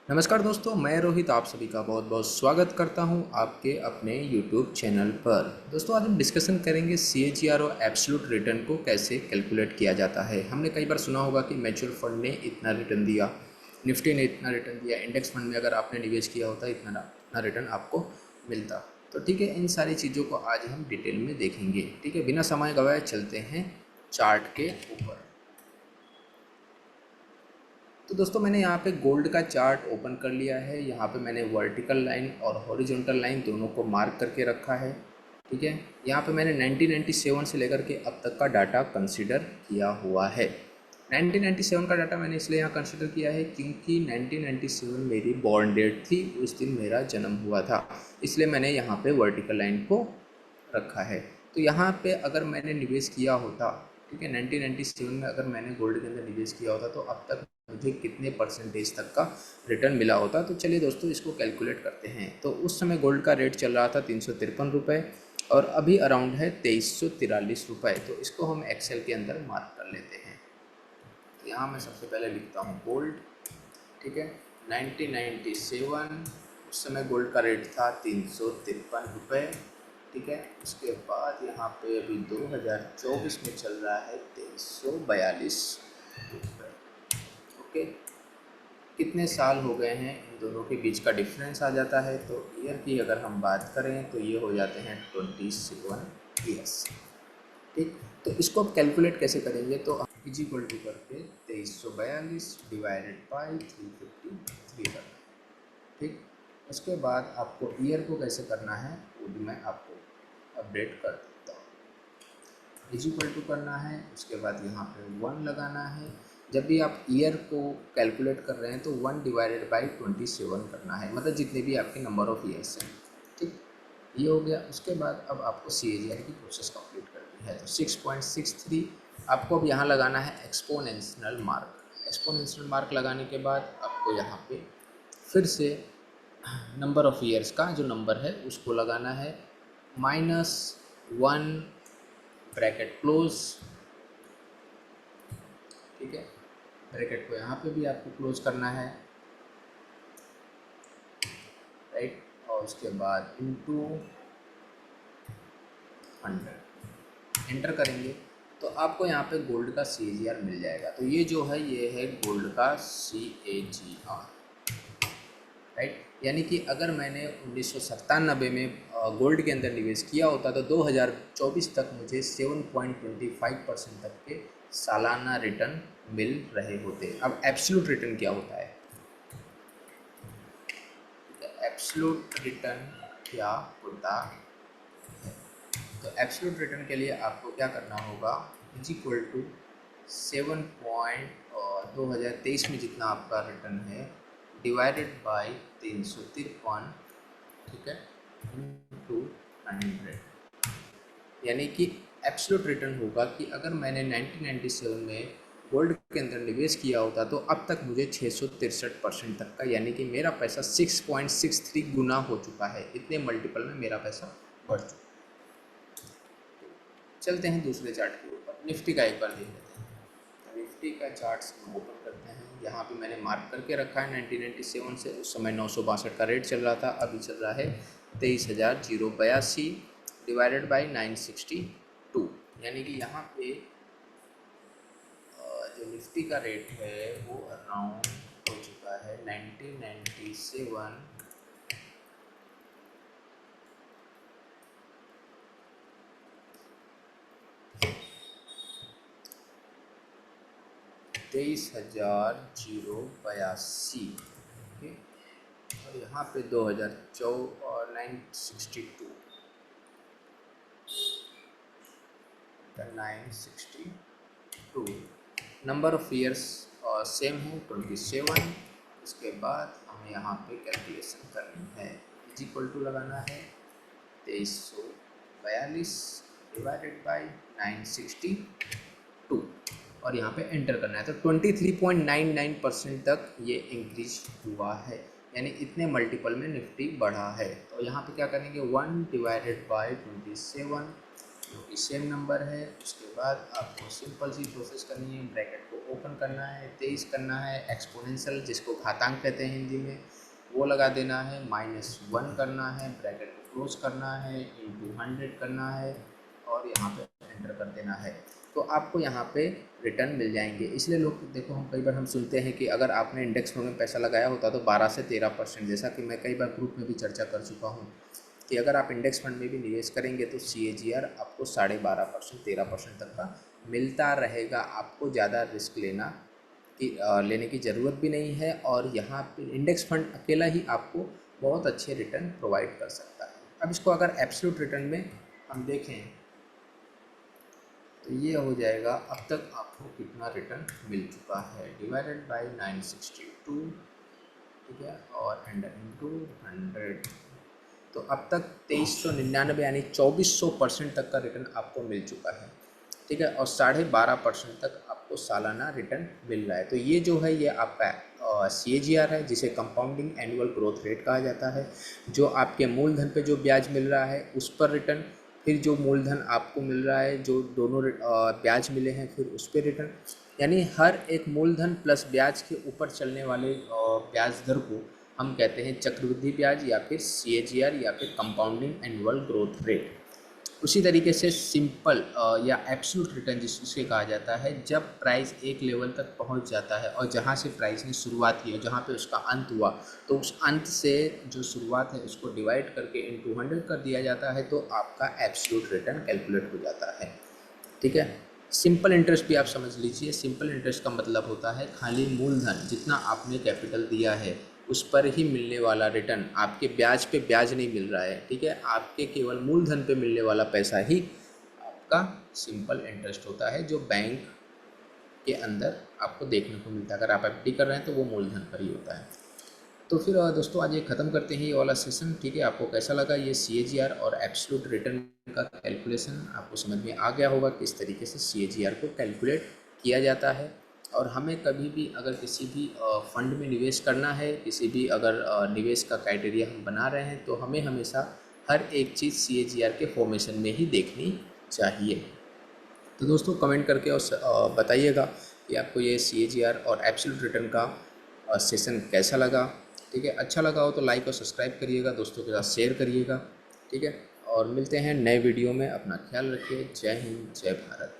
नमस्कार दोस्तों, मैं रोहित आप सभी का बहुत बहुत स्वागत करता हूं आपके अपने YouTube चैनल पर। दोस्तों, आज हम डिस्कशन करेंगे CAGR और एब्सोल्यूट रिटर्न को कैसे कैलकुलेट किया जाता है। हमने कई बार सुना होगा कि म्यूचुअल फंड ने इतना रिटर्न दिया, निफ्टी ने इतना रिटर्न दिया, इंडेक्स फंड में अगर आपने निवेश किया होता इतना रिटर्न आपको मिलता। तो ठीक है, इन सारी चीज़ों को आज हम डिटेल में देखेंगे। ठीक है, बिना समय गवाए चलते हैं चार्ट के ऊपर। तो दोस्तों, मैंने यहाँ पे गोल्ड का चार्ट ओपन कर लिया है। यहाँ पे मैंने वर्टिकल लाइन और हॉरिजॉन्टल लाइन दोनों को मार्क करके रखा है। ठीक है, यहाँ पे मैंने 1997 से लेकर के अब तक का डाटा कंसीडर किया हुआ है। 1997 का डाटा मैंने इसलिए यहाँ कंसीडर किया है क्योंकि 1997 मेरी बॉर्न डेट थी, उस दिन मेरा जन्म हुआ था, इसलिए मैंने यहाँ पे वर्टिकल लाइन को रखा है। तो यहाँ पे अगर मैंने निवेश किया होता, ठीक है, 1997 में अगर मैंने गोल्ड के अंदर निवेश किया होता तो अब तक मुझे कितने परसेंटेज तक का रिटर्न मिला होता। तो चलिए दोस्तों, इसको कैलकुलेट करते हैं। तो उस समय गोल्ड का रेट चल रहा था 353 रुपये और अभी अराउंड है 2343 रुपये। तो इसको हम एक्सेल के अंदर मार्क कर लेते हैं। तो यहाँ मैं सबसे पहले लिखता हूँ गोल्ड। ठीक है, 1997 उस समय गोल्ड का रेट था 353 रुपये। ठीक है, उसके बाद यहाँ पे अभी 2024 में चल रहा है 2342 रुपये। ओके, कितने साल हो गए हैं इन दोनों के बीच का डिफरेंस आ जाता है। तो ईयर की अगर हम बात करें तो ये हो जाते हैं 27 ईयर्स। ठीक, तो इसको आप कैलकुलेट कैसे करेंगे, तो इज इक्वल टू करके 2342 डिवाइडेड बाई 353 करना है। ठीक, उसके बाद आपको ईयर को कैसे करना है वो भी मैं आपको अपडेट कर देता हूँ। इज इक्वल टू करना है, उसके बाद यहाँ पे 1 लगाना है। जब भी आप ईयर को कैलकुलेट कर रहे हैं तो 1 डिवाइडेड बाई 27 करना है, मतलब जितने भी आपके नंबर ऑफ ईयर्स हैं। ठीक, ये हो गया। उसके बाद अब आपको CAGR की प्रोसेस कंप्लीट करनी है। तो 6.63 आपको अब यहाँ लगाना है एक्सपोनेंशियल मार्क। एक्सपोनेंशियल मार्क लगाने के बाद आपको यहाँ पे फिर से नंबर ऑफ़ ईयर्स का जो नंबर है उसको लगाना है, -1 ब्रैकेट क्लोज। ठीक है, ब्रैकेट को यहाँ पे भी आपको क्लोज करना है, राइट, और उसके बाद इनटू 100 एंटर करेंगे तो आपको यहाँ पे गोल्ड का CAGR मिल जाएगा। तो ये जो है ये है गोल्ड का CAGR, राइट। यानी कि अगर मैंने 1997 में गोल्ड के अंदर निवेश किया होता तो 2024 तक मुझे 7.25% तक के सालाना रिटर्न मिल रहे होते। अब एब्सोल्यूट रिटर्न क्या होता है? एब्सोल्यूट रिटर्न क्या होता है? तो एब्सोल्यूट रिटर्न के लिए आपको क्या करना होगा, इज इक्वल टू 2023 में जितना आपका रिटर्न है डिवाइडेड बाय 353, ठीक है, इनटू 100। यानी कि एब्सोल्यूट रिटर्न होगा कि अगर मैंने 1997 में गोल्ड के अंदर निवेश किया होता तो अब तक मुझे 663% तक का, यानी कि मेरा पैसा 6.63 गुना हो चुका है। इतने मल्टीपल में मेरा पैसा बढ़ चुका है। चलते हैं दूसरे चार्ट के ऊपर, निफ्टी का एक बार देख लेते हैं। निफ्टी का चार्ट हम ओपन करते हैं। यहाँ पे मैंने मार्क करके रखा है 1997 से, उस समय 962 का रेट चल रहा था, अभी चल रहा है 23,082 डिवाइडेड बाई 962। यानी कि यहाँ पे जो निफ्टी का रेट है वो अराउंड हो चुका है 1997 23,082। ठीक, और यहाँ पे 962 नंबर ऑफ ईयर्स सेम है 27। इसके बाद हमें यहाँ पे कैलकुलेशन करनी है, इज इक्वल टू लगाना है 2342 डिवाइडेड बाई 962 और यहाँ पे एंटर करना है। तो 23.99% तक ये इंक्रीज हुआ है, यानी इतने मल्टीपल में निफ्टी बढ़ा है। तो यहाँ पे क्या करेंगे, 1 डिवाइडेड बाई 27 जो कि सेम नंबर है। उसके बाद आपको सिंपल सी प्रोसेस करनी है, ब्रैकेट को ओपन करना है, 23 करना है, एक्सपोनेंशियल जिसको घातांक कहते हैं हिंदी में वो लगा देना है, -1 करना है, ब्रैकेट को क्लोज करना है, इंटू 100 करना है और यहाँ पे एंटर कर देना है। तो आपको यहाँ पे रिटर्न मिल जाएंगे। इसलिए लोग देखो, हम कई बार हम सुनते हैं कि अगर आपने इंडेक्स फंड में पैसा लगाया होता तो 12 से 13%, जैसा कि मैं कई बार ग्रुप में भी चर्चा कर चुका हूँ कि अगर आप इंडेक्स फंड में भी निवेश करेंगे तो CAGR आपको 12.5%, 13% तक का मिलता रहेगा। आपको ज़्यादा रिस्क लेने की ज़रूरत भी नहीं है, और यहाँ पे इंडेक्स फंड अकेला ही आपको बहुत अच्छे रिटर्न प्रोवाइड कर सकता है। अब इसको अगर एब्सोल्यूट रिटर्न में हम देखें तो ये हो जाएगा, अब तक आपको कितना रिटर्न मिल चुका है, डिवाइडेड बाय 962, ठीक है, और अंडर इंटू 100। तो अब तक 2399 यानी 2400% तक का रिटर्न आपको मिल चुका है, ठीक है, और 12.5% तक आपको सालाना रिटर्न मिल रहा है। तो ये जो है ये आपका CAGR है, जिसे कंपाउंडिंग एनुअल ग्रोथ रेट कहा जाता है। जो आपके मूलधन पे जो ब्याज मिल रहा है उस पर रिटर्न, फिर जो मूलधन आपको मिल रहा है, जो दोनों ब्याज मिले हैं फिर उस पर रिटर्न, यानी हर एक मूलधन प्लस ब्याज के ऊपर चलने वाले ब्याज दर को हम कहते हैं चक्रवृद्धि ब्याज या फिर CAGR या फिर कंपाउंडिंग एनुअल ग्रोथ रेट। उसी तरीके से सिंपल या एब्सोल्यूट रिटर्न जिसे कहा जाता है, जब प्राइस एक लेवल तक पहुंच जाता है और जहां से प्राइस ने शुरुआत की और जहां पे उसका अंत हुआ, तो उस अंत से जो शुरुआत है उसको डिवाइड करके इंटू 100 कर दिया जाता है, तो आपका एब्सोल्यूट रिटर्न कैलकुलेट हो जाता है, ठीक है। सिंपल इंटरेस्ट भी आप समझ लीजिए। सिंपल इंटरेस्ट का मतलब होता है खाली मूलधन जितना आपने कैपिटल दिया है उस पर ही मिलने वाला रिटर्न, आपके ब्याज पे ब्याज नहीं मिल रहा है, ठीक है, आपके केवल मूलधन पे मिलने वाला पैसा ही आपका सिंपल इंटरेस्ट होता है, जो बैंक के अंदर आपको देखने को मिलता है। अगर आप FD कर रहे हैं तो वो मूलधन पर ही होता है। तो फिर दोस्तों आज ये ख़त्म करते हैं ये वाला सेशन, ठीक है। आपको कैसा लगा ये CAGR और एब्सोल्यूट रिटर्न का कैलकुलेशन? आपको समझ में आ गया होगा किस तरीके से CAGR को कैलकुलेट किया जाता है। और हमें कभी भी अगर किसी भी फंड में निवेश करना है, किसी भी अगर निवेश का क्राइटेरिया हम बना रहे हैं, तो हमें हमेशा हर एक चीज़ CAGR के फॉर्मेशन में ही देखनी चाहिए। तो दोस्तों कमेंट करके और बताइएगा कि आपको ये CAGR और एब्सोल्यूट रिटर्न का सेशन कैसा लगा, ठीक है। अच्छा लगा हो तो लाइक और सब्सक्राइब करिएगा, दोस्तों के साथ शेयर करिएगा, ठीक है। और मिलते हैं नए वीडियो में। अपना ख्याल रखिए। जय हिंद, जय भारत।